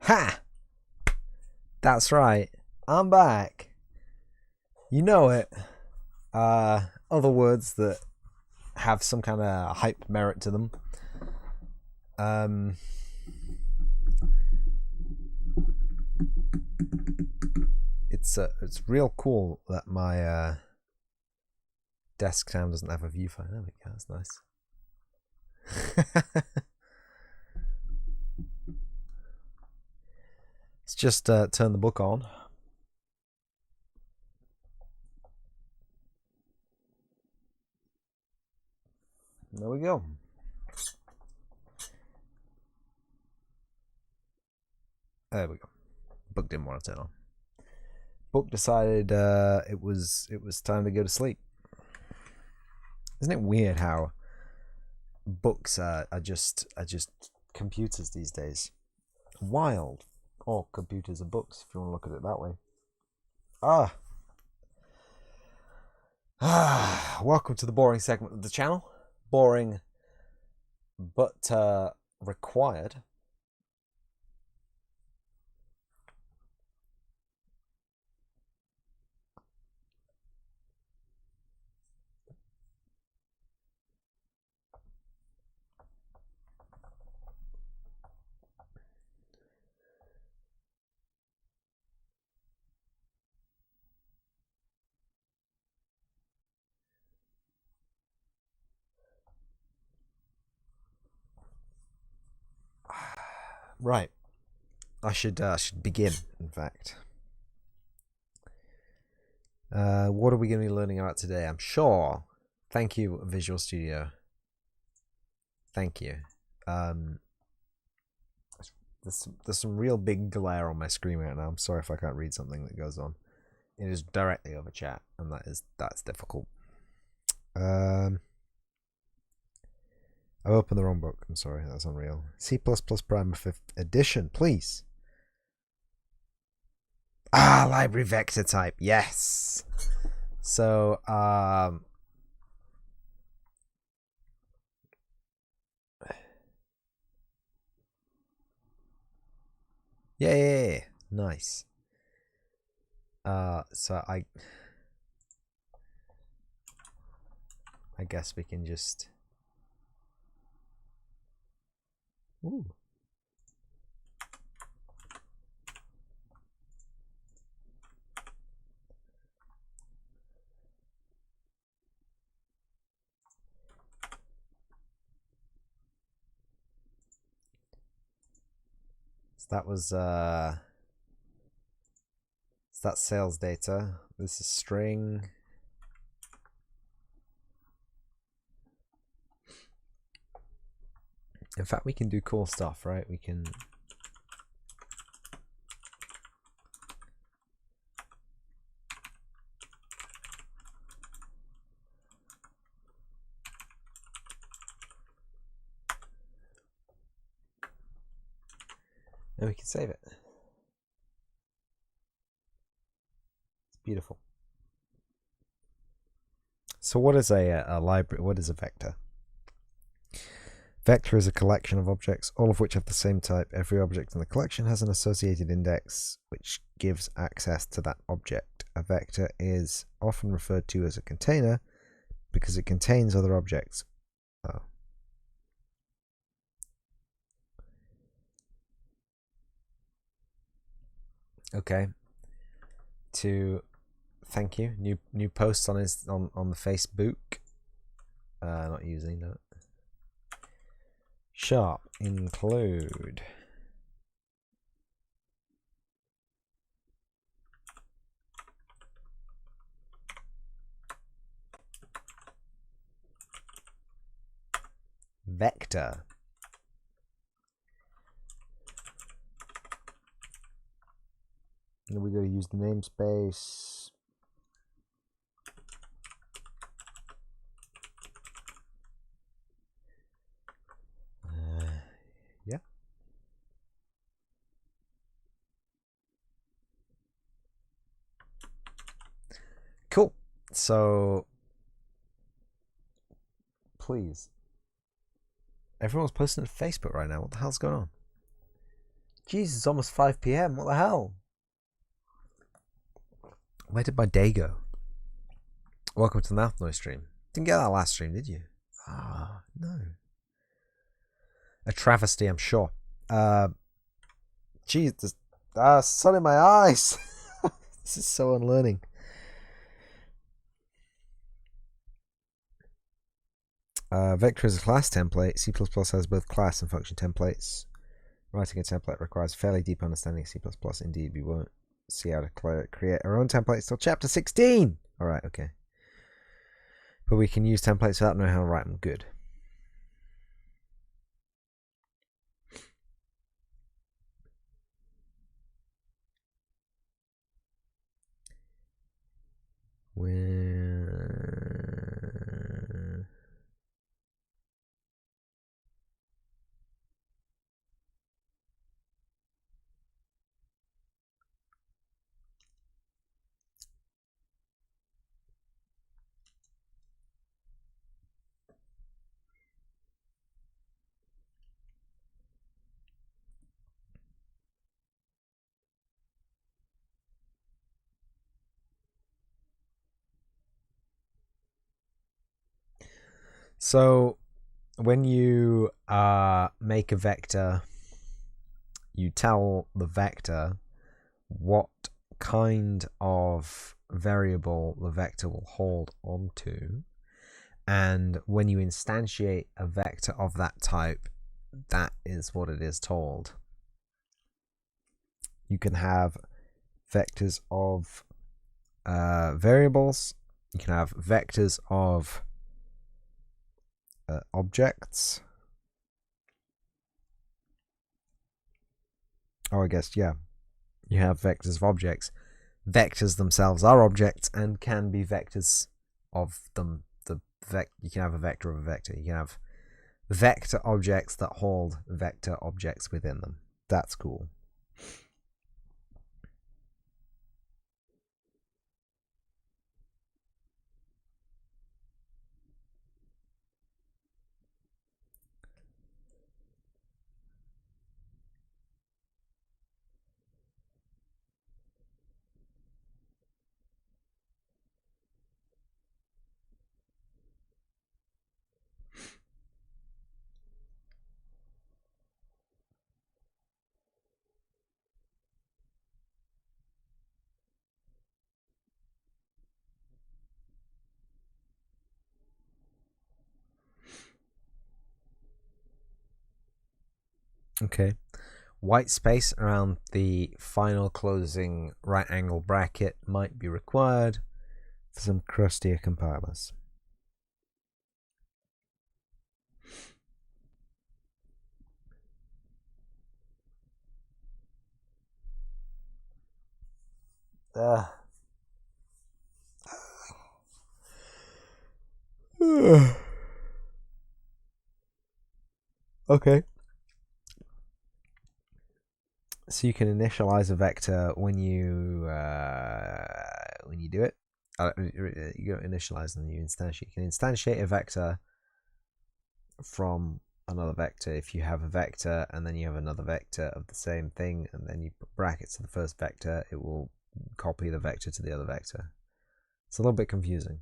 Ha! That's right. I'm back. You know it. Other words that have some kind of hype merit to them. It's real cool that my desk cam doesn't have a viewfinder. There we go. That's nice. Let's just turn the book on. There we go. There we go. Book didn't want to turn on. Book decided it was time to go to sleep. Isn't it weird how books are just computers these days? Wild. Or computers are books, if you want to look at it that way. Welcome to the boring segment of the channel. Boring, but required. Right. I should begin, in fact. What are we going to be learning about today? I'm sure. Thank you, Visual Studio. Thank you. There's some real big glare on my screen right now. I'm sorry if I can't read something that goes on. It is directly over chat, and that's difficult. I've opened the wrong book. I'm sorry, that's unreal. C++ Primer 5th edition, please. Library vector type. Yes. So, yay, nice. So I guess we can just. Ooh. So that was so that's sales data. This is string. In fact, we can do cool stuff, right? We can. And we can save it. It's beautiful. So what is a library? What is a vector? Vector is a collection of objects, all of which have the same type. Every object in the collection has an associated index, which gives access to that object. A vector is often referred to as a container because it contains other objects. Oh. Okay. Thank you. New posts on the Facebook. Not using that. Sharp include. Vector. And we got to use the namespace. Yeah. Cool. So, please. Everyone's posting to Facebook right now. What the hell's going on? Jesus, it's almost 5 p.m. What the hell? Where did my day go? Welcome to the Mouth Noise stream. Didn't get that last stream, did you? Ah, no. A travesty, I'm sure. Jeez, there's sun in my eyes. This is so unlearning. Vector is a class template. C++ has both class and function templates. Writing a template requires fairly deep understanding of C++. Indeed, we won't see how to create our own templates till chapter 16. All right, okay. But we can use templates without knowing how to write them good. So when you make a vector, you tell the vector what kind of variable the vector will hold onto, and when you instantiate a vector of that type, that is what it is told. You can have vectors of variables, you can have vectors of objects. Oh, I guess, yeah. You have vectors of objects. Vectors themselves are objects and can be vectors of them. You can have a vector of a vector. You can have vector objects that hold vector objects within them. That's cool. Okay. White space around the final closing right angle bracket might be required for some crustier compilers. Okay. So you can initialize a vector when you do it. You don't initialize them. You instantiate. You can instantiate a vector from another vector if you have a vector and then you have another vector of the same thing, and then you put brackets to the first vector. It will copy the vector to the other vector. It's a little bit confusing.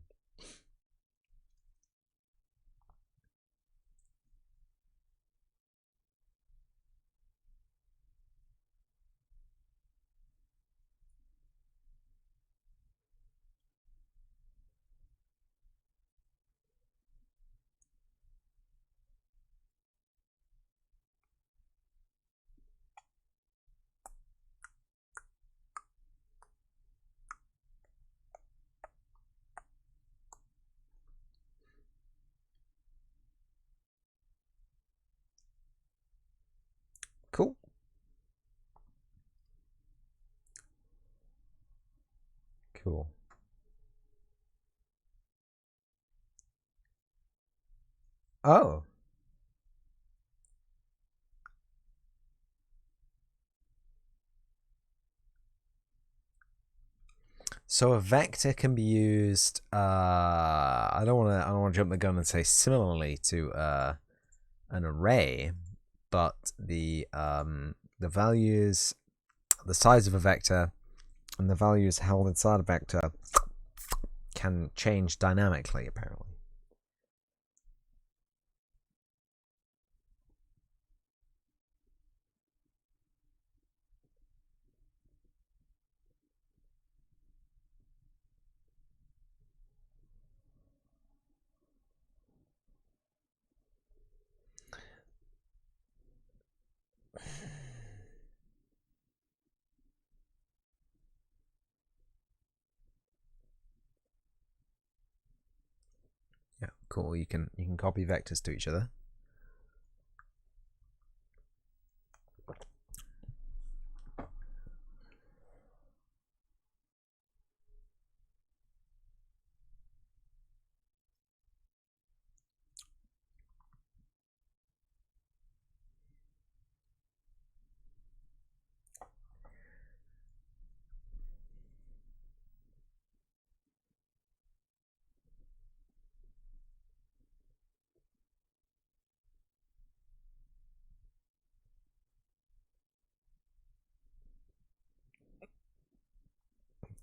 Cool. Cool. Oh. So a vector can be used. I don't want to jump the gun and say similarly to an array, but the the values, the size of a vector, and the values held inside a vector can change dynamically, apparently. Yeah, cool. You can copy vectors to each other.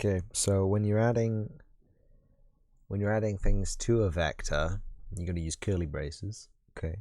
Okay, so when you're adding things to a vector, you're going to use curly braces. Okay.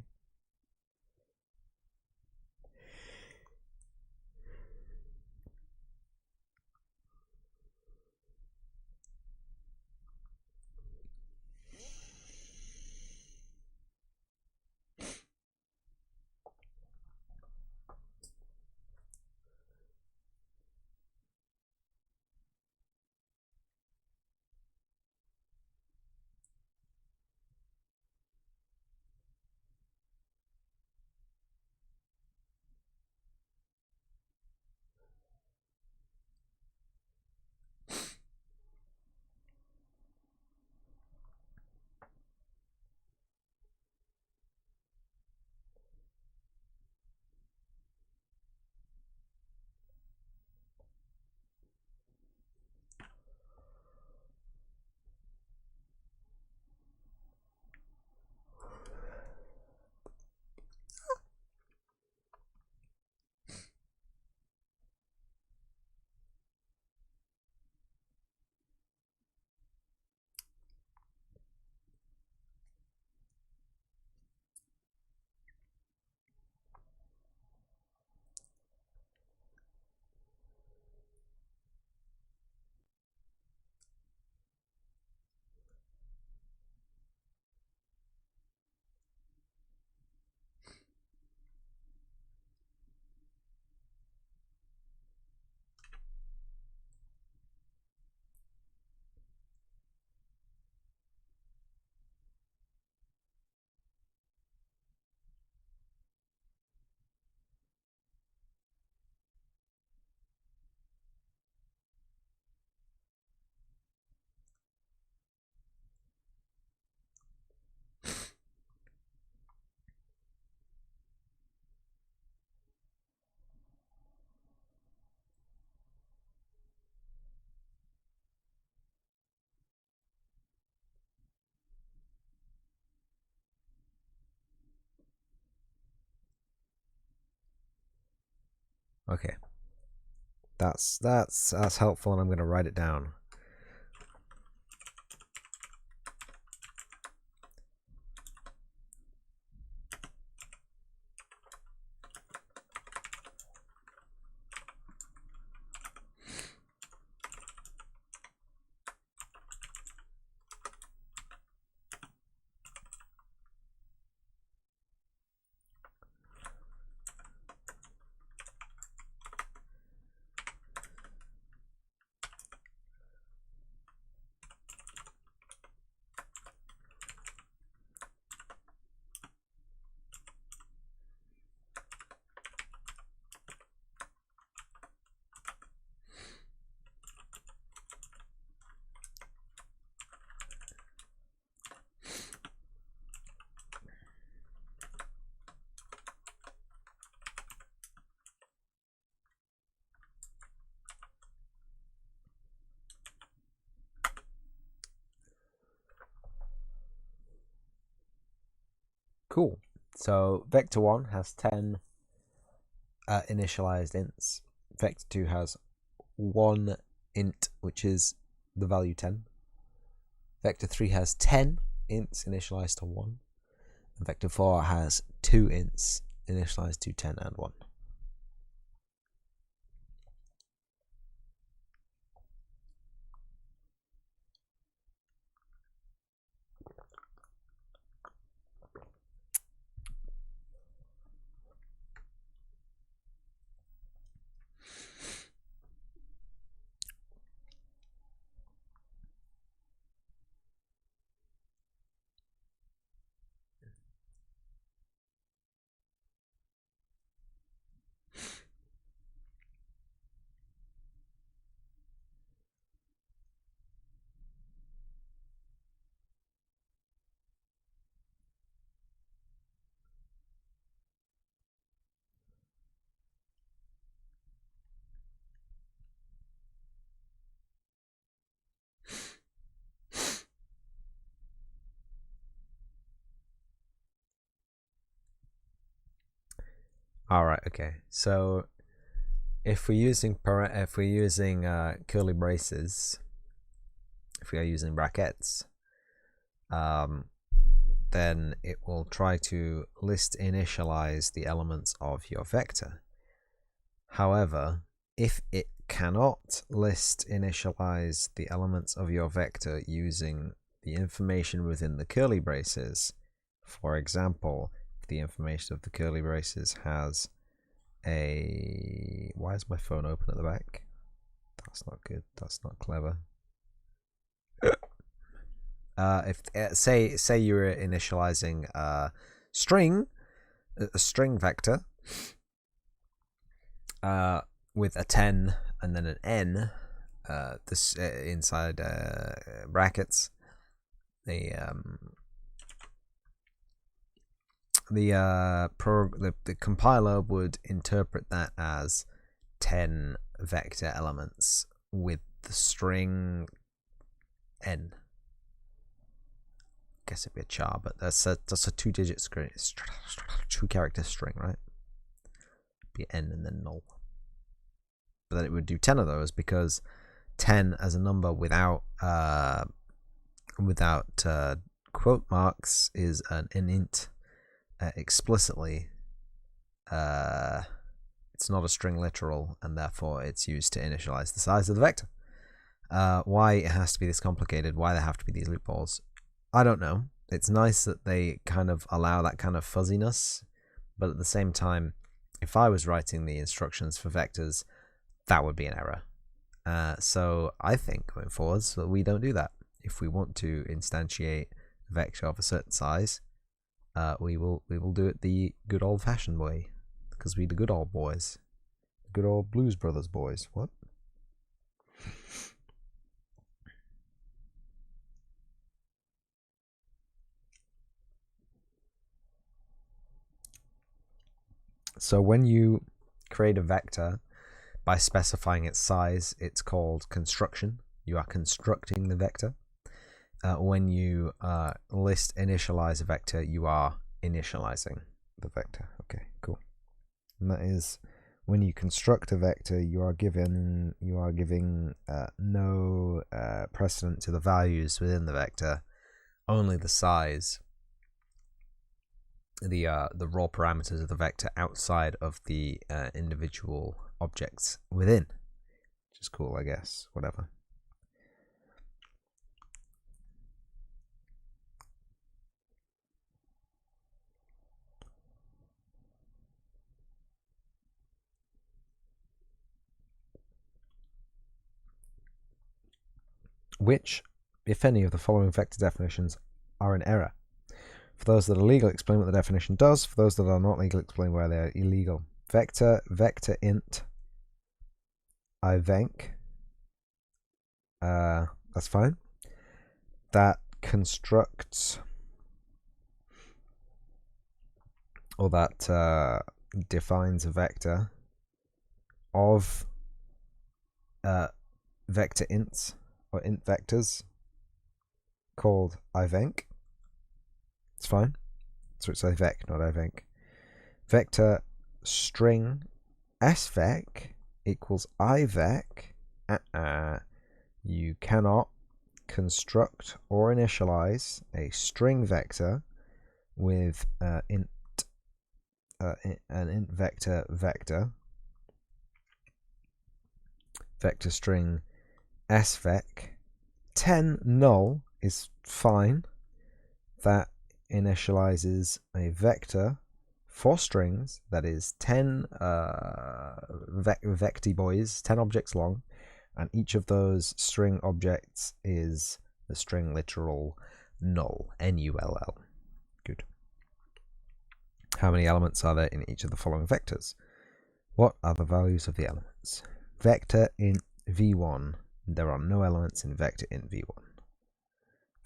Okay. That's helpful, and I'm going to write it down. Cool. So vector 1 has 10 initialized ints. Vector 2 has one int, which is the value 10. Vector 3 has 10 ints initialized to 1. And Vector 4 has 2 ints initialized to 10 and 1. All right. Okay. So if we're using curly braces, if we are using brackets, then it will try to list initialize the elements of your vector. However, if it cannot list initialize the elements of your vector using the information within the curly braces, for example, if the information of the curly braces has a... Why is my phone open at the back? That's not good. That's not clever. If say you were initializing a string vector with a 10 and then an n, this inside brackets, the compiler would interpret that as 10 vector elements with the string n. I guess it'd be a char, but that's a 2-digit string, 2-character string, right? Be n and then null. But then it would do 10 of those, because 10 as a number without quote marks is an int. Explicitly, it's not a string literal, and therefore it's used to initialize the size of the vector. Why it has to be this complicated, why there have to be these loopholes, I don't know. It's nice that they kind of allow that kind of fuzziness, but at the same time, if I was writing the instructions for vectors, that would be an error. So I think going forwards that we don't do that. If we want to instantiate a vector of a certain size, we will do it the good old fashioned way, because we the good old boys, the good old Blues Brothers boys. What? So when you create a vector by specifying its size, it's called construction. You are constructing the vector. When you list initialize a vector, you are initializing the vector. Okay, cool. And that is when you construct a vector, you are giving no precedent to the values within the vector, only the size, the raw parameters of the vector outside of the individual objects within, which is cool, I guess. Whatever. Which, if any, of the following vector definitions are in error? For those that are legal, explain what the definition does. For those that are not legal, explain why they are illegal. Vector int ivenc. That's fine. That constructs, or that defines a vector of vector ints or int vectors called ivenc. It's fine. So it's ivec, not ivenc. Vector string svec equals ivec, you cannot construct or initialize a string vector with an int vector vector string svec. 10 null is fine. That initializes a vector for strings that is 10 vecty boys, 10 objects long, and each of those string objects is the string literal null, N-U-L-L. Good. How many elements are there in each of the following vectors? What are the values of the elements? Vector int v1, there are no elements in vector int v1.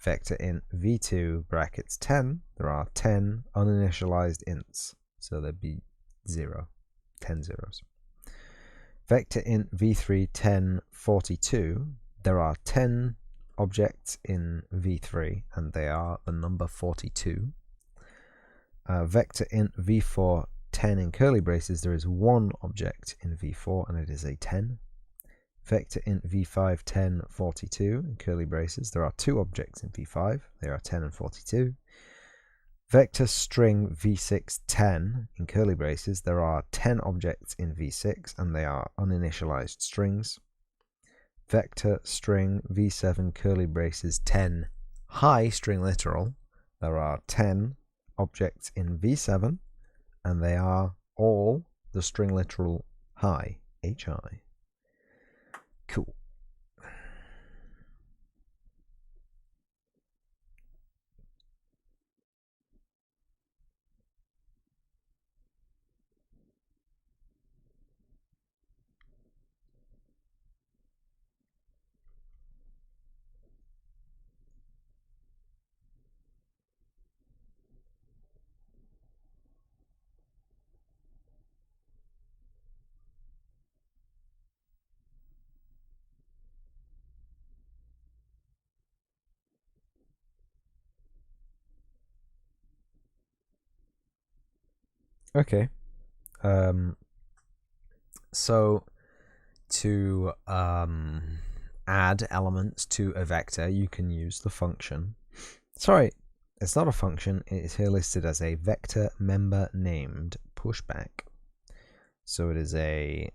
Vector int v2 brackets 10, there are 10 uninitialized ints, so there'd be 0, 10 zeros. Vector int v3 10 42, there are 10 objects in v3 and they are the number 42. Vector int v4 10 in curly braces, there is one object in v4 and it is a 10. Vector int v5 10 42 in curly braces, there are two objects in v5, they are 10 and 42. Vector string v6 10 in curly braces, there are 10 objects in v6 and they are uninitialized strings. Vector string v7 curly braces 10 high string literal, there are 10 objects in v7 and they are all the string literal high, hi. Cool. Okay. So to add elements to a vector, you can use the function. Sorry, it's not a function. It is here listed as a vector member named pushback. So it is a...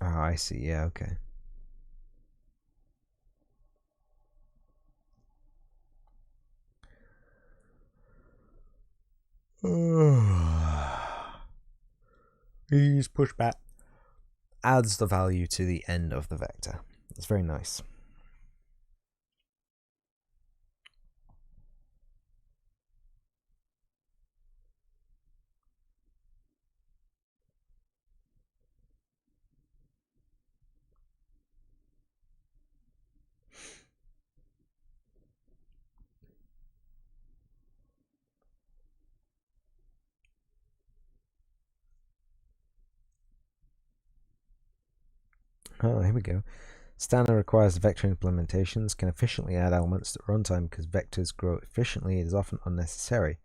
Oh, I see. Yeah, okay. Use pushback adds the value to the end of the vector. It's very nice. Oh, here we go. Standard requires vector implementations can efficiently add elements at runtime because vectors grow efficiently. It is often unnecessary.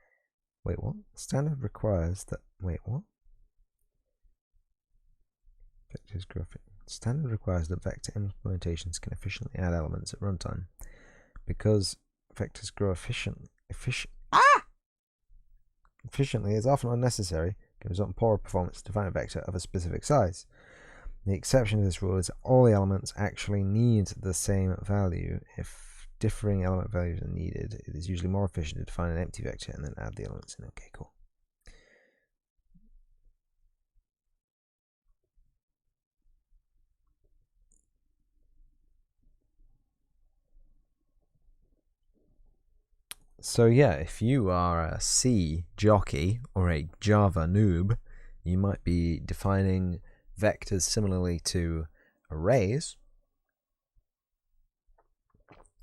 Wait, what? Standard requires that... Wait, what? Vectors grow... Standard requires that vector implementations can efficiently add elements at runtime because vectors grow efficiently. Efficiently is often unnecessary. Can result in poorer performance to define a vector of a specific size. The exception to this rule is all the elements actually need the same value. If differing element values are needed, it is usually more efficient to define an empty vector and then add the elements in. Okay, cool. So yeah, if you are a C jockey or a Java noob, you might be defining vectors similarly to arrays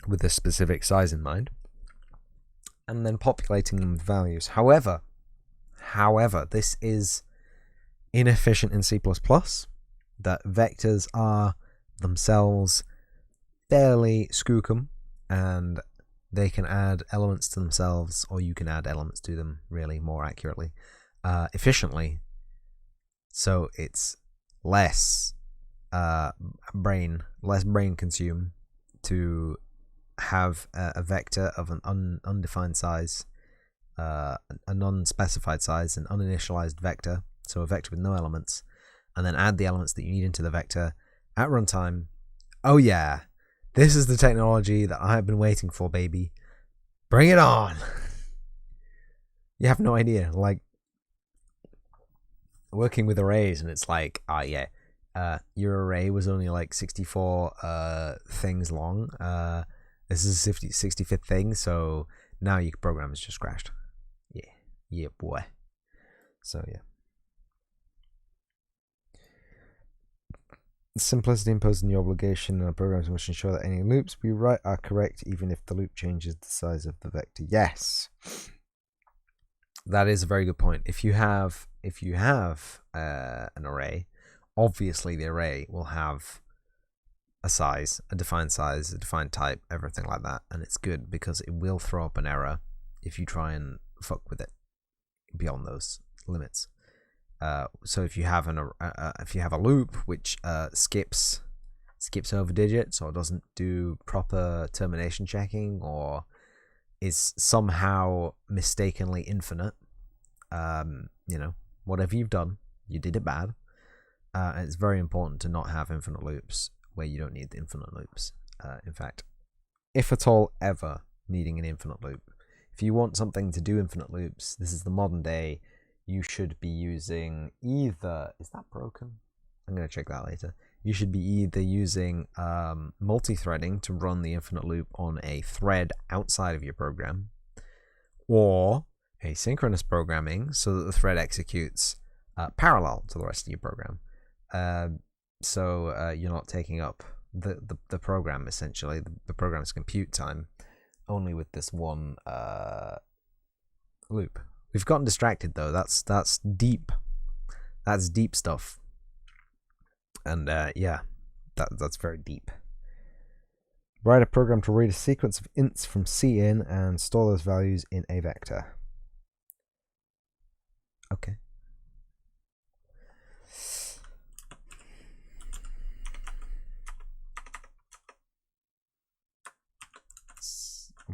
with a specific size in mind and then populating them with values. However, this is inefficient in C++, that vectors are themselves fairly skookum and they can add elements to themselves, or you can add elements to them, really, more accurately, efficiently. So it's less brain consume to have a vector of an undefined size, a non-specified size, an uninitialized vector, so a vector with no elements, and then add the elements that you need into the vector at runtime. Oh yeah, this is the technology that I've been waiting for, baby. Bring it on. You have no idea, like working with arrays, and it's like, your array was only like 64 things long. This is a 65th thing, so now your program is just crashed. Yeah, boy. So yeah. Simplicity imposes new obligation on programs must ensure that any loops we write are correct, even if the loop changes the size of the vector. Yes, that is a very good point. If you have an array, obviously the array will have a size, a defined type, everything like that, and it's good because it will throw up an error if you try and fuck with it beyond those limits. So if you have a loop which skips over digits, or doesn't do proper termination checking, or is somehow mistakenly infinite, whatever you've done, you did it bad. And it's very important to not have infinite loops where you don't need the infinite loops. In fact, if at all ever needing an infinite loop, if you want something to do infinite loops, this is the modern day. You should be using either, is that broken? I'm going to check that later. You should be either using multi-threading to run the infinite loop on a thread outside of your program, or asynchronous programming so that the thread executes parallel to the rest of your program. So you're not taking up the program, essentially, the program's compute time, only with this one loop. We've gotten distracted though. That's deep. That's deep stuff. And yeah, that's very deep. Write a program to read a sequence of ints from cin and store those values in a vector. Okay.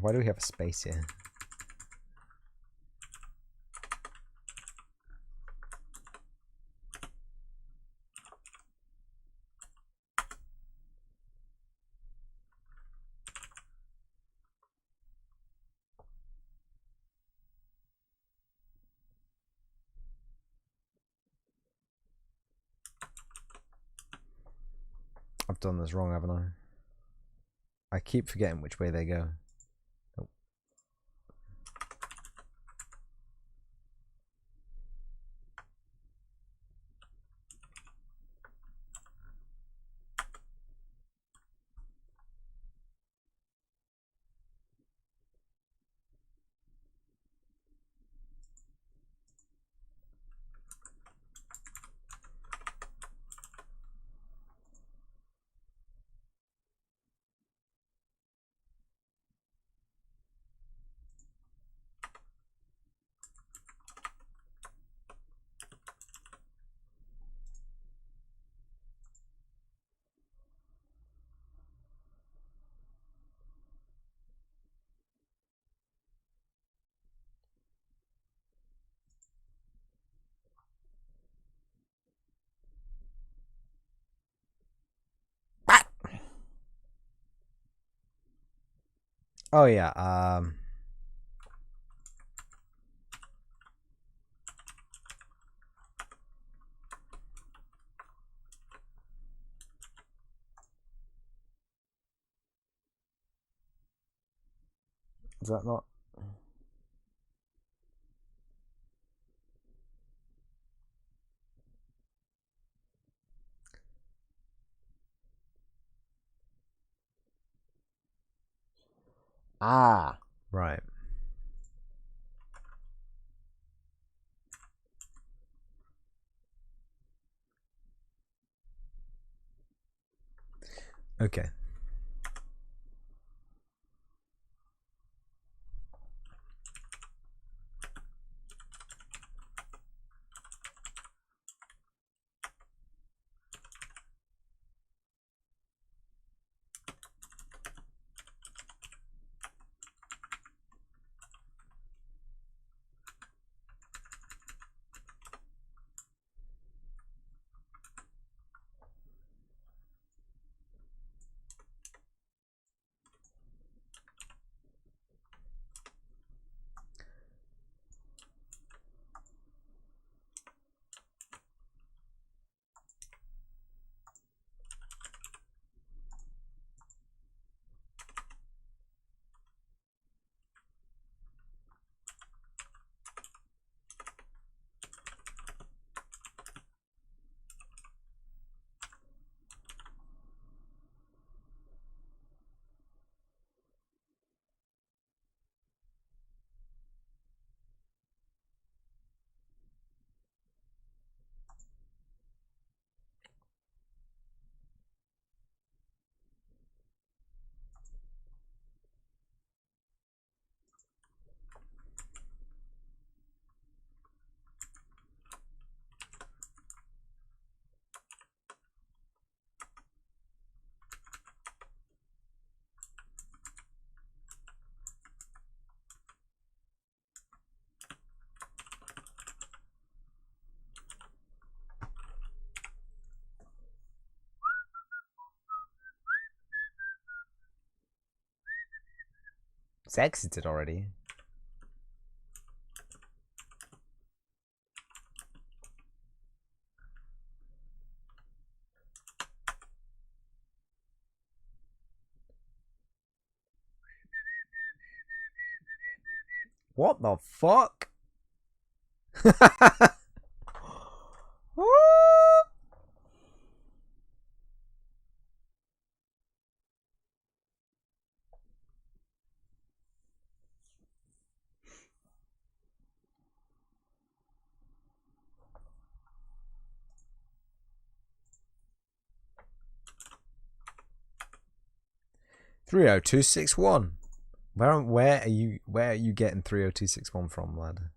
Why do we have a space here? I've done this wrong, haven't I? I keep forgetting which way they go. Oh. Oh yeah. Is that not? Ah, right. Okay. It's exited already. What the fuck? Woo! 30261. Where are you getting 30261 from, lad?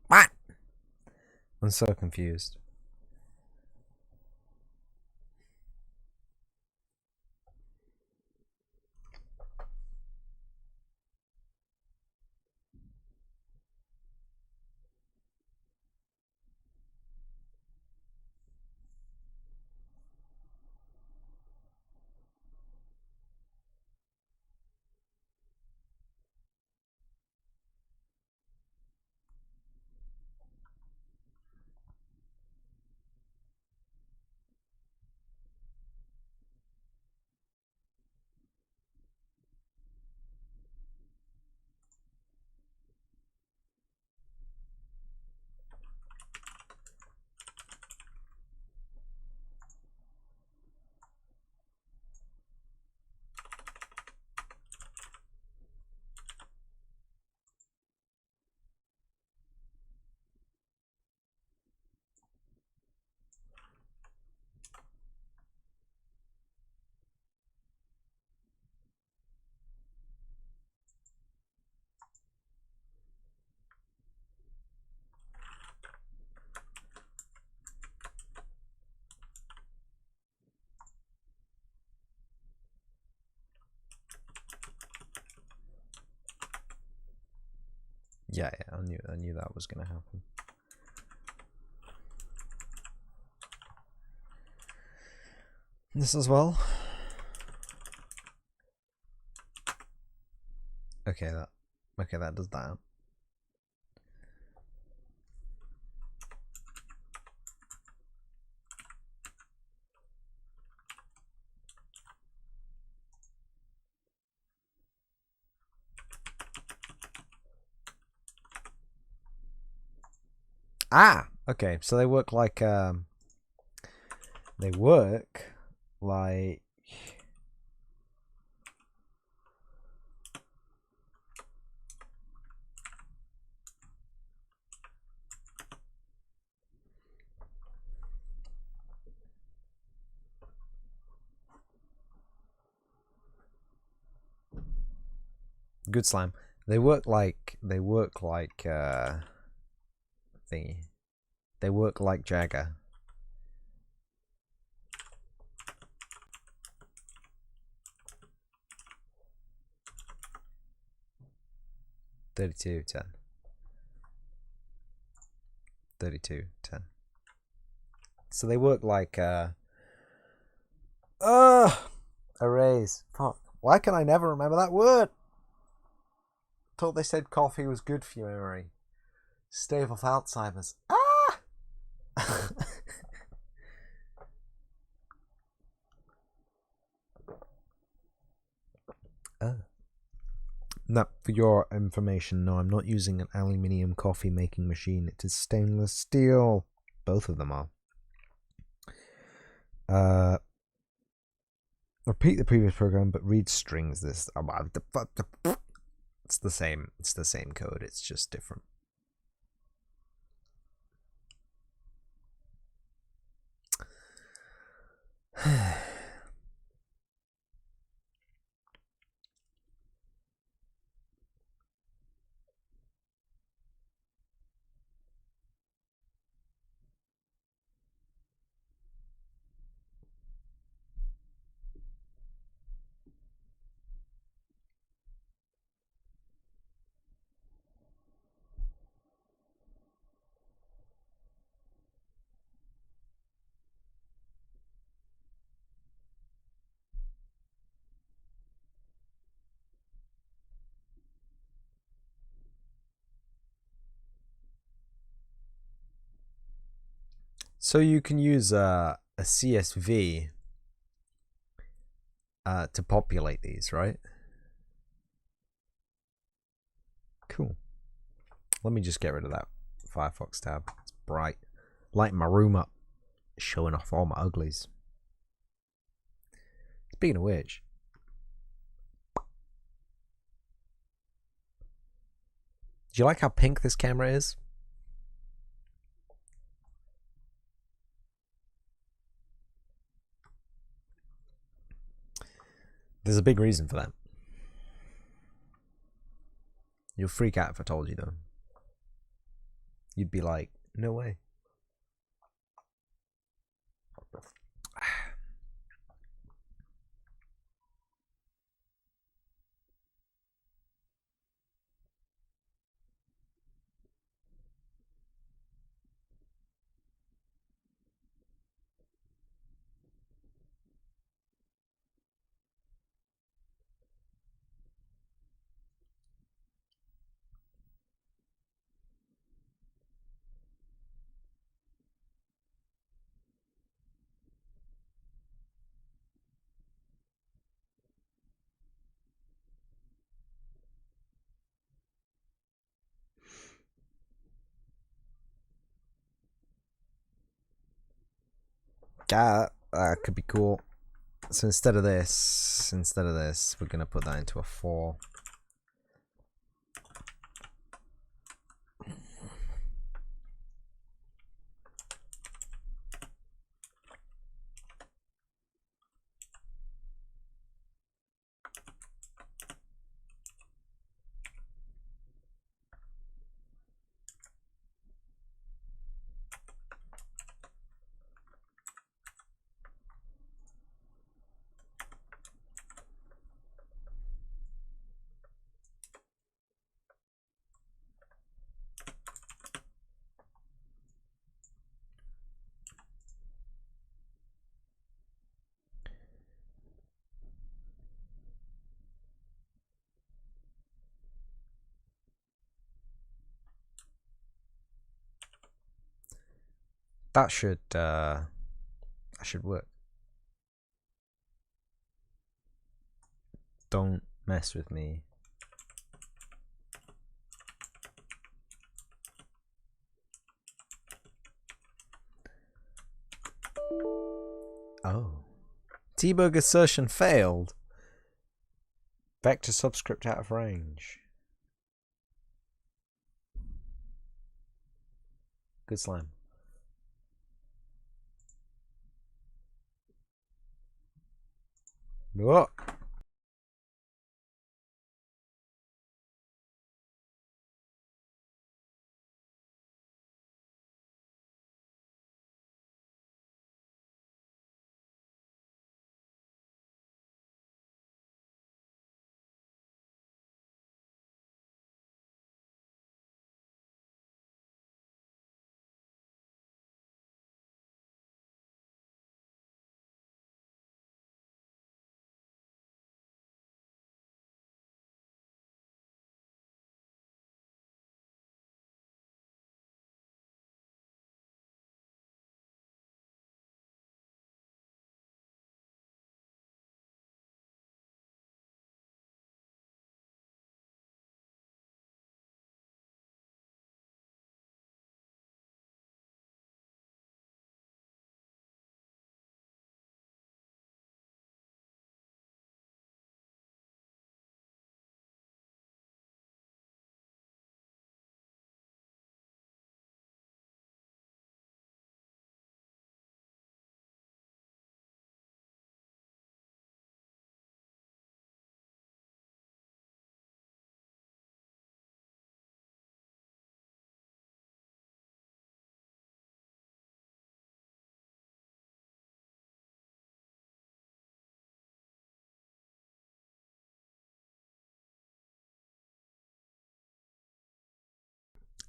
What? I'm so confused. Yeah, I knew that was gonna happen. this as well. Okay, that does that. Ah, okay. So they work like good slime. They work like thingy. They work like Jagger. $32.10. $32.10. So they work like arrays. Fuck. Why can I never remember that word? Thought they said coffee was good for your memory. Stave off Alzheimer's. Ah! No, for your information, no, I'm not using an aluminium coffee making machine. It is stainless steel. Both of them are. Repeat the previous program, but read strings. This it's the same. It's the same code. It's just different. So you can use a CSV to populate these, right? Cool. Let me just get rid of that Firefox tab. It's bright. Lighting my room up. Showing off all my uglies. Speaking of which. Do you like how pink this camera is? There's a big reason for that. You'll freak out if I told you, though. You'd be like, no way. Could be cool. So instead of this, we're gonna put that into a 4. That should work. Don't mess with me. Oh. Debug assertion failed. Vector subscript out of range. Good slime. Whoa.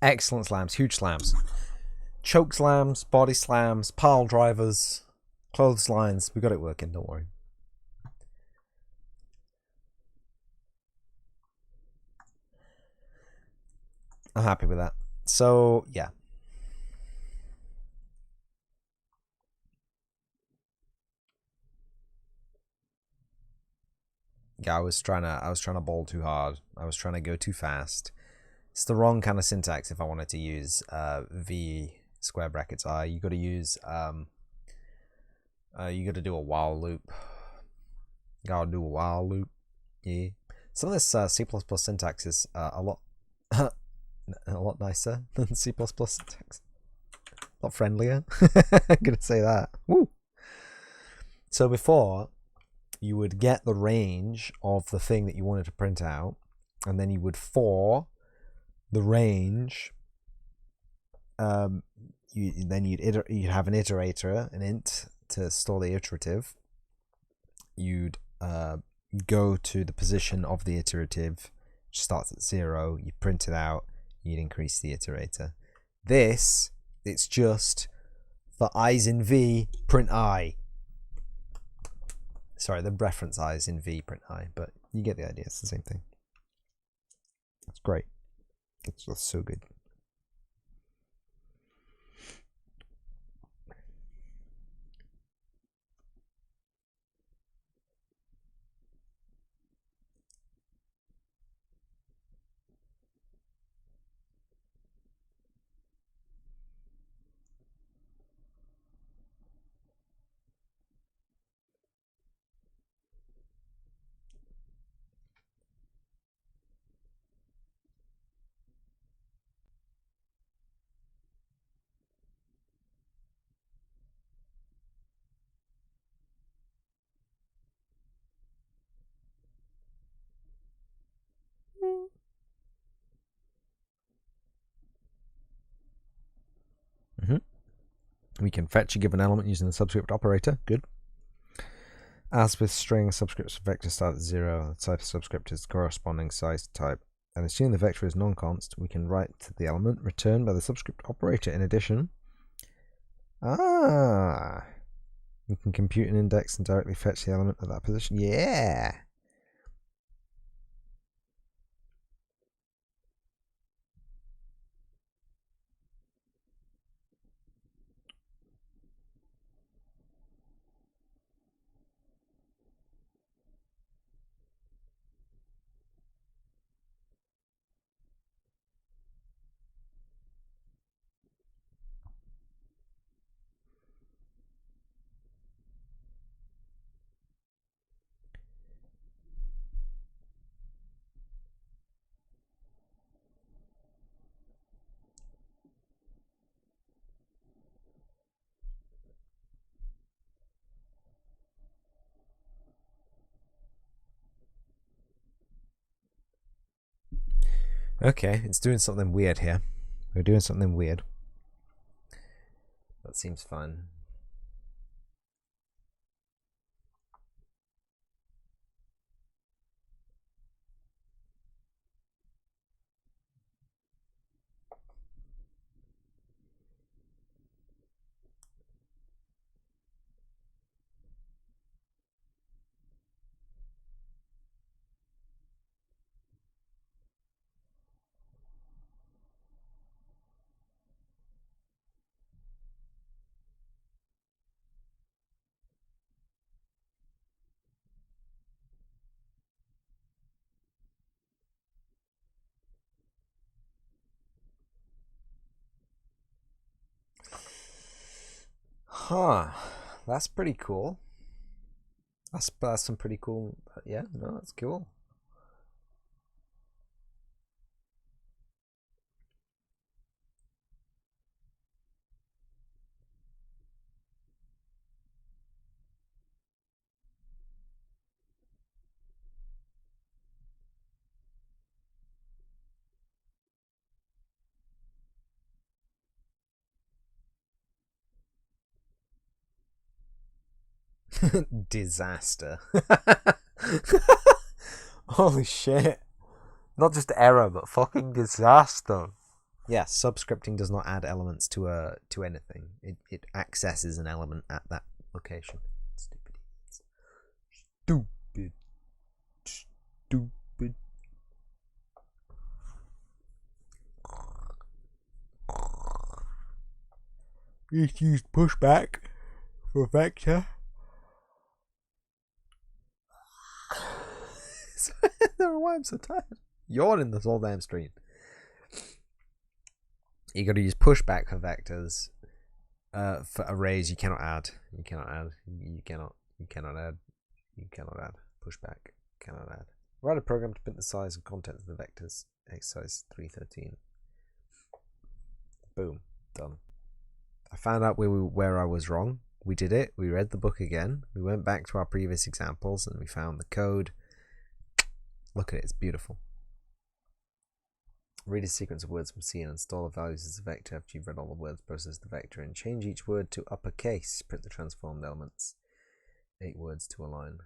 Excellent slams, huge slams. Choke slams, body slams, pile drivers, clotheslines. We got it working, don't worry. I'm happy with that. So, yeah. Yeah, I was trying to bowl too hard. I was trying to go too fast. It's the wrong kind of syntax if I wanted to use v square brackets I. You got to use you got to do a while loop. Gotta do a while loop. Yeah. Some of this C++ syntax is a lot a lot nicer than C++ syntax. A lot friendlier. I'm gonna say that. Woo. So before, you would get the range of the thing that you wanted to print out, and then you would for the range. Then you'd have an iterator, an int, to store the iterative. You'd go to the position of the iterative, which starts at 0. You print it out. You'd increase the iterator. This, it's just for i's in v, print I. Sorry, the reference I is in v, print I, but you get the idea. It's the same thing. That's great. It's just so good. We can fetch a given element using the subscript operator. Good. As with string, subscripts vector start at 0. The type of subscript is the corresponding size type. And assuming the vector is non-const, we can write the element returned by the subscript operator. In addition, we can compute an index and directly fetch the element at that position. Yeah. Okay, it's doing something weird here. We're doing something weird. That seems fun. Huh. That's pretty cool. That's some pretty cool. Yeah, no, that's cool. Disaster. Holy shit. Not just error, but fucking disaster. Yeah, subscripting does not add elements to anything. It accesses an element at that location. Stupid. Stupid. Stupid. Just use pushback for vector. I don't know why I'm so tired. Yawning this whole damn stream. You got to use pushback for vectors. For arrays, you cannot add. You cannot add. You cannot. You cannot add. You cannot add. Pushback. Cannot add. Write a program to print the size and contents of the vectors. Exercise 313. Boom. Done. I found out where I was wrong. We did it. We read the book again. We went back to our previous examples and we found the code. Look at it. It's beautiful. Read a sequence of words from C and install the values as a vector after you've read all the words, process the vector, and change each word to uppercase. Print the transformed elements. 8 words to a line.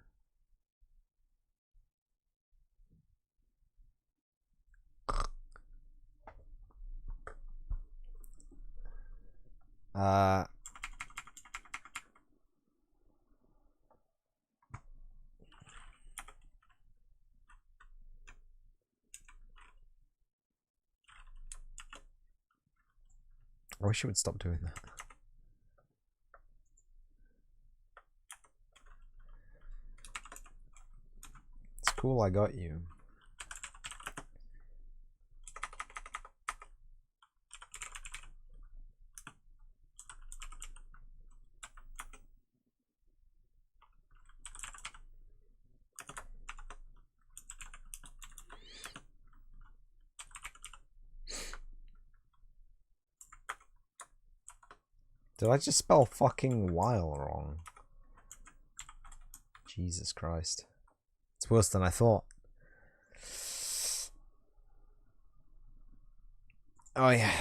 I wish you would stop doing that. It's cool I got you. Did I just spell fucking while wrong? Jesus Christ. It's worse than I thought. Oh yeah.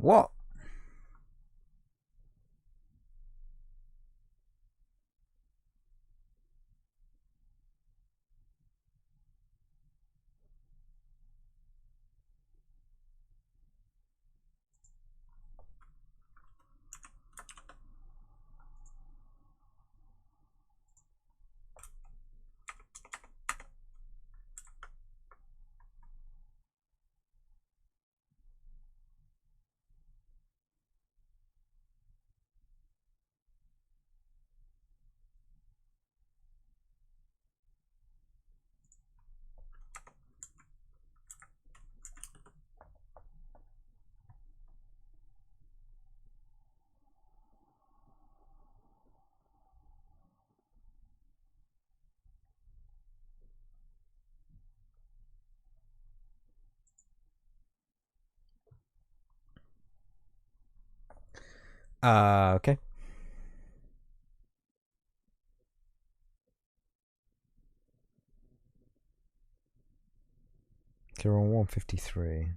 What? Okay. Okay, we're on 153.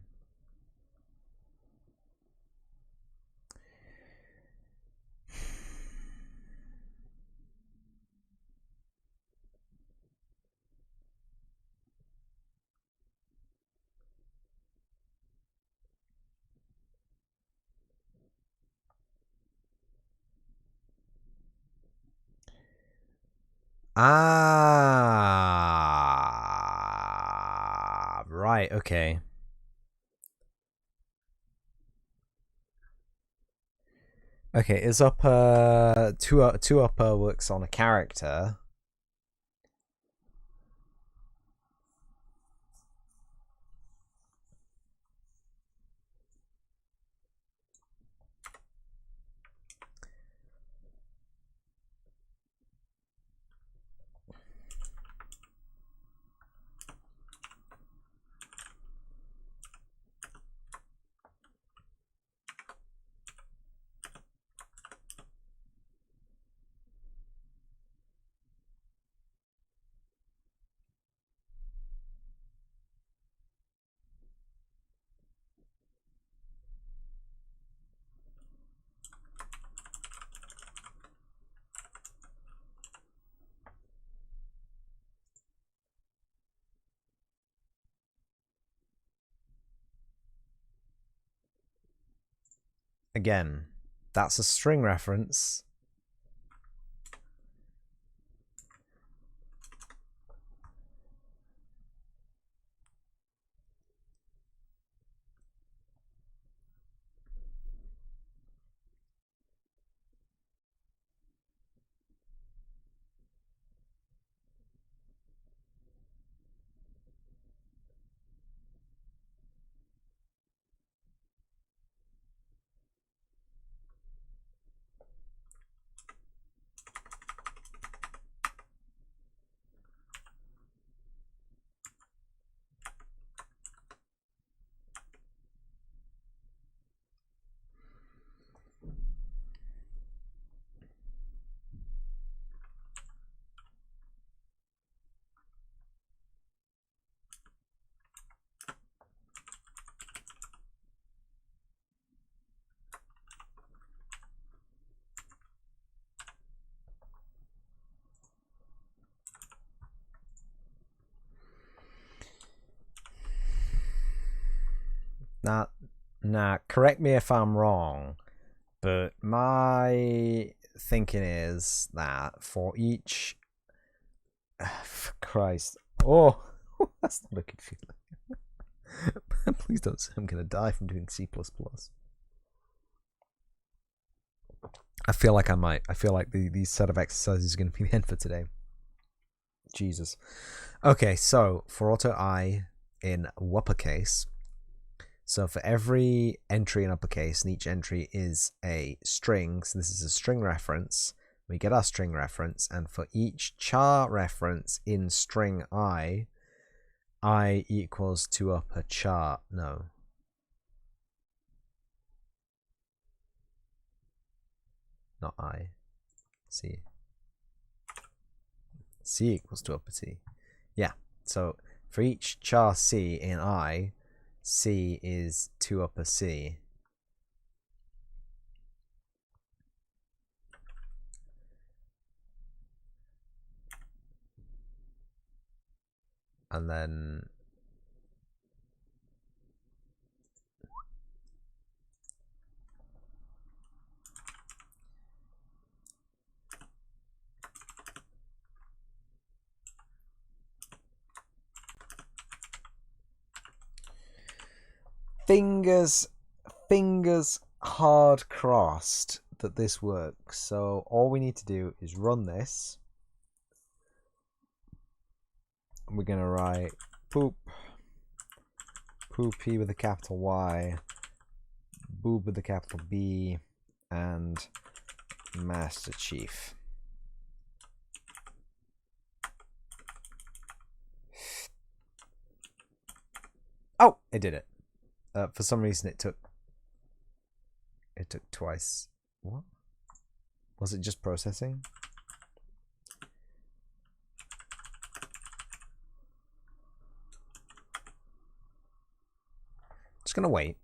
Ah, right, okay. Okay, is upper two upper works on a character. Again, that's a string reference. Now, correct me if I'm wrong, but my thinking is that for each... Christ. Oh, that's not a good feeling. Please don't say I'm going to die from doing C++. I feel like I might. I feel like these set of exercises is going to be the end for today. Jesus. Okay, so for auto I in uppercase, so for every entry in uppercase, and each entry is a string, so this is a string reference, we get our string reference, and for each char reference in string I equals to upper char. No. Not I. C. C equals to upper T. Yeah, so for each char C in I, C is 2 upper C. and then fingers hard crossed that this works. So all we need to do is run this. We're gonna write poopy with a capital Y, boob with a capital B, and Master Chief. Oh, it did it. For some reason it took twice. What? Was it just processing? Just gonna wait.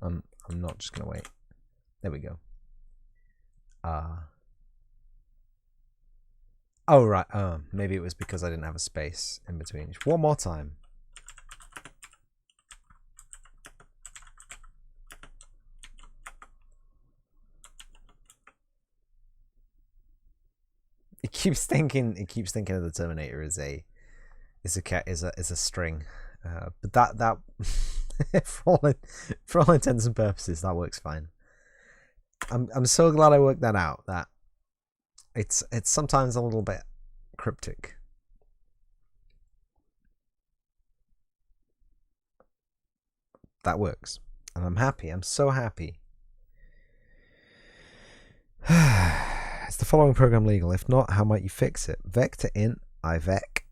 I'm not just gonna wait. There we go. Oh right. Maybe it was because I didn't have a space in between. One more time. It keeps thinking of the Terminator as a string, but that for all intents and purposes that works fine. I'm so glad I worked that out. That it's sometimes a little bit cryptic. That works, and I'm happy. I'm so happy. Is the following program legal? If not, how might you fix it? Vector int ivec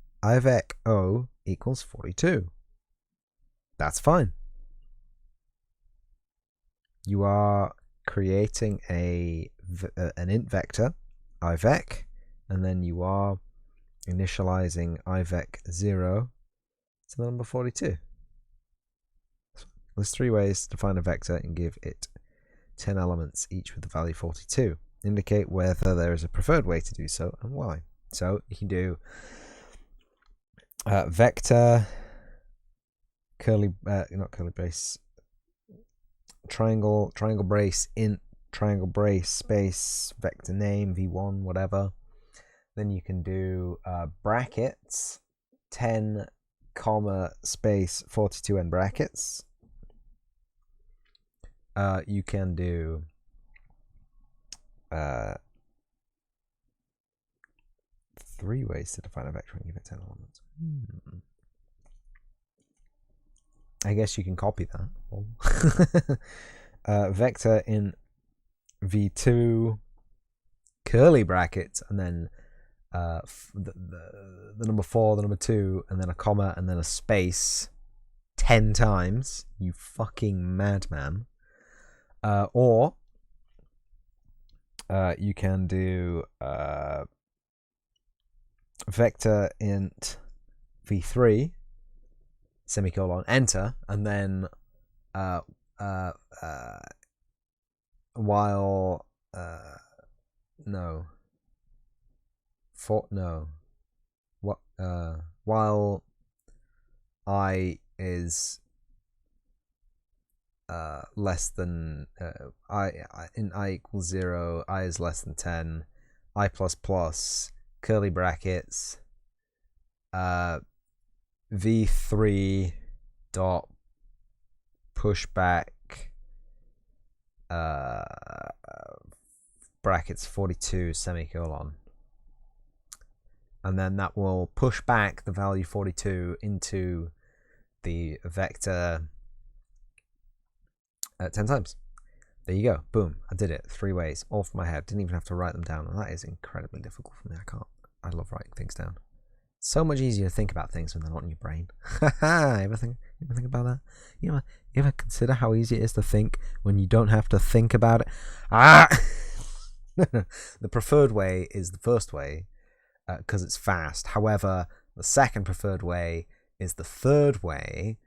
o equals 42. That's fine. You are creating an int vector ivec, and then you are initializing ivec 0 to the number 42. There's 3 ways to find a vector and give it 10 elements, each with the value 42. Indicate whether there is a preferred way to do so and why. So you can do vector not curly brace, triangle brace int triangle brace space vector name v1 whatever. Then you can do brackets 10 comma space 42 end brackets. You can do 3 ways to define a vector and give it 10 elements. I guess you can copy that. Vector in v2 curly brackets, and then the number 4, the number 2, and then a comma, and then a space 10 times. You fucking madman. Or you can do vector int v3 semicolon enter, and then while while I is less than in I equals 0, I is less than 10, I plus curly brackets v3 dot pushback brackets 42 semicolon, and then that will push back the value 42 into the vector 10 times. There you go. Boom. I did it 3 ways, all from my head. Didn't even have to write them down, and that is incredibly difficult for me. I love writing things down. So much easier to think about things when they're not in your brain. You ever think about that? You ever consider how easy it is to think when you don't have to think about it? The preferred way is the first way because it's fast. However, the second preferred way is the third way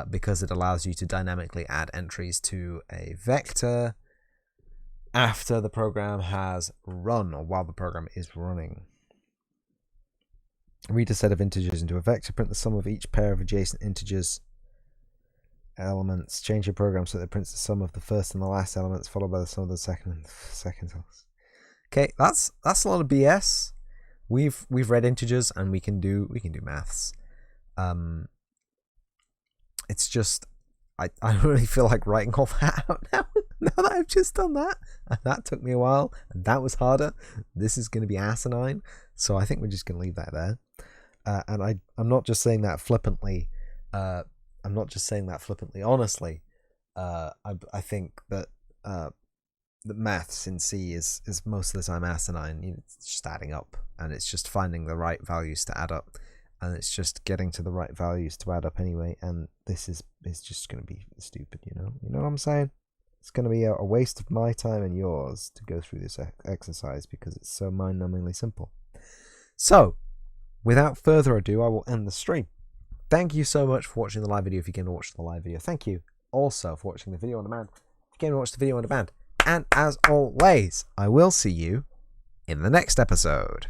because it allows you to dynamically add entries to a vector after the program has run, or while the program is running. Read a set of integers into a vector, print the sum of each pair of adjacent integers elements, change your program so that it prints the sum of the first and the last elements, followed by the sum of the second and second. Okay, that's a lot of BS. We've read integers and we can do maths. It's just I don't really feel like writing all that out now. Now that I've just done that, and that took me a while, and that was harder. This is going to be asinine, so I think we're just going to leave that there. And I'm not just saying that flippantly. I'm not just saying that flippantly. Honestly, I think that the maths in C is most of the time asinine. It's just adding up, and it's just finding the right values to add up, and it's just getting to the right values to add up anyway. And this is just going to be stupid, you know what I'm saying? It's going to be a waste of my time and yours to go through this exercise because it's so mind-numbingly simple. So, without further ado, I will end the stream. Thank you so much for watching the live video if you came to watch the live video. Thank you also for watching the video on demand if you came to watch the video on demand. And as always, I will see you in the next episode.